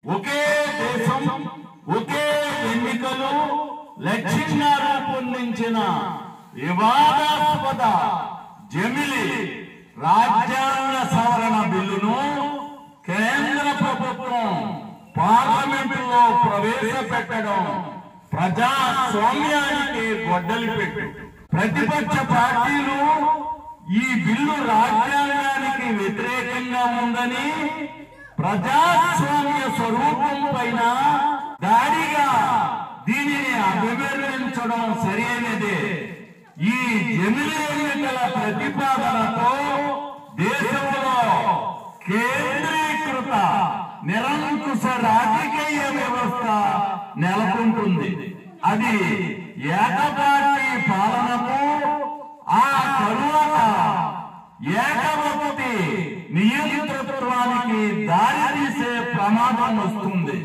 ఒకే దేశం ఒకే ఎన్నికలు లక్ష్యంగా రూపొందించిన వివాదాస్పద జమిలి రాజ్యాంగ సవరణ బిల్లును కేంద్ర ప్రభుత్వం పార్లమెంటులో ప్రవేశపెట్టడం ప్రజాస్వామ్యానికి గొడ్డలి పెట్టు. ప్రతిపక్ష పార్టీలు ఈ బిల్లు రాజ్యాంగానికి వ్యతిరేకంగా ఉందని ప్రజాస్వామ్య స్వరూపం పైన దాడిగా దీనిని అభివర్ణించడం సరైనదే. ఈ జమిలి ఎన్నికల ప్రతిపాదనతో దేశంలో కేంద్రీకృత నిరంకుశ రాజకీయ వ్యవస్థ నెలకొంటుంది. అది ఏకపార్టీ పాలనకు ఆ తరువాత ఏకవక్తి నియంతృత్వానికి దారి తీసే ప్రమాదం వస్తుంది.